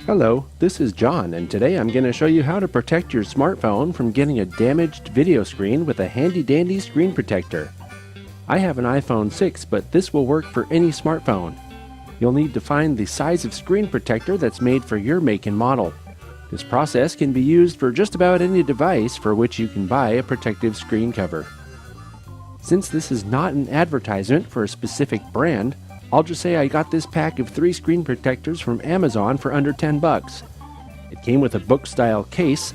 Hello, this is John, and today I'm going to show you how to protect your smartphone from getting a damaged video screen with a handy-dandy screen protector. I have an iPhone 6, but this will work for any smartphone. You'll need to find the size of screen protector that's made for your make and model. This process can be used for just about any device for which you can buy a protective screen cover. Since this is not an advertisement for a specific brand, I'll just say I got this pack of 3 screen protectors from Amazon for under $10. It came with a book-style case,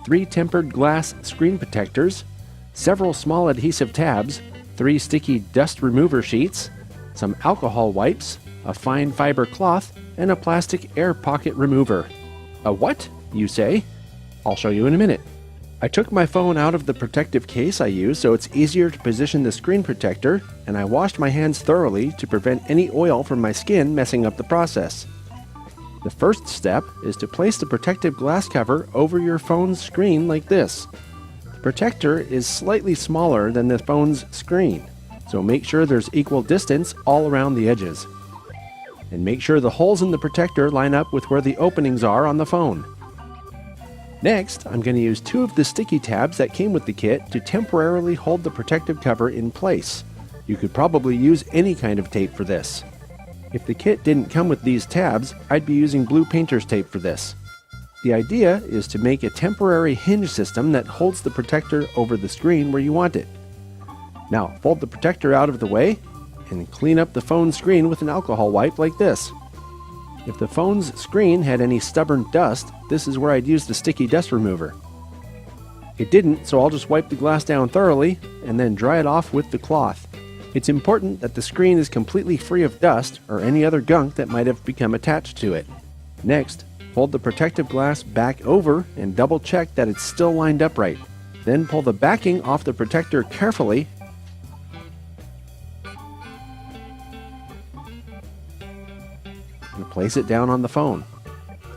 3 tempered glass screen protectors, several small adhesive tabs, 3 sticky dust remover sheets, some alcohol wipes, a fine fiber cloth, and a plastic air pocket remover. A what, you say? I'll show you in a minute. I took my phone out of the protective case I use so it's easier to position the screen protector, and I washed my hands thoroughly to prevent any oil from my skin messing up the process. The first step is to place the protective glass cover over your phone's screen like this. The protector is slightly smaller than the phone's screen, so make sure there's equal distance all around the edges. And make sure the holes in the protector line up with where the openings are on the phone. Next, I'm going to use 2 of the sticky tabs that came with the kit to temporarily hold the protective cover in place. You could probably use any kind of tape for this. If the kit didn't come with these tabs, I'd be using blue painter's tape for this. The idea is to make a temporary hinge system that holds the protector over the screen where you want it. Now, fold the protector out of the way and clean up the phone screen with an alcohol wipe like this. If the phone's screen had any stubborn dust, this is where I'd use the sticky dust remover. It didn't, so I'll just wipe the glass down thoroughly and then dry it off with the cloth. It's important that the screen is completely free of dust or any other gunk that might have become attached to it. Next, fold the protective glass back over and double check that it's still lined up right. Then pull the backing off the protector carefully and place it down on the phone.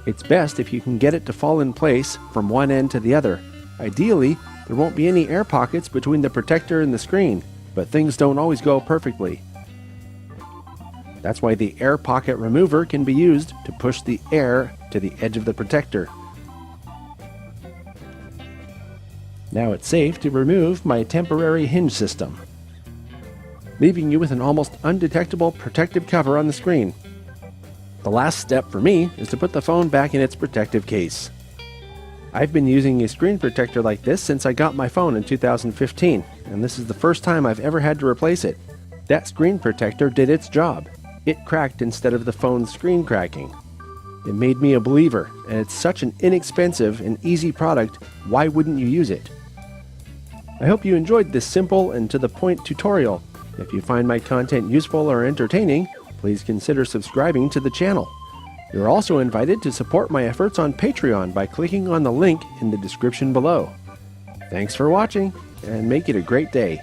It's best if you can get it to fall in place from one end to the other. Ideally, there won't be any air pockets between the protector and the screen, but things don't always go perfectly. That's why the air pocket remover can be used to push the air to the edge of the protector. Now it's safe to remove my temporary hinge system, leaving you with an almost undetectable protective cover on the screen. The last step for me is to put the phone back in its protective case. I've been using a screen protector like this since I got my phone in 2015, and this is the first time I've ever had to replace it. That screen protector did its job. It cracked instead of the phone's screen cracking. It made me a believer, and it's such an inexpensive and easy product, why wouldn't you use it? I hope you enjoyed this simple and to-the-point tutorial. If you find my content useful or entertaining, please consider subscribing to the channel. You're also invited to support my efforts on Patreon by clicking on the link in the description below. Thanks for watching, and make it a great day.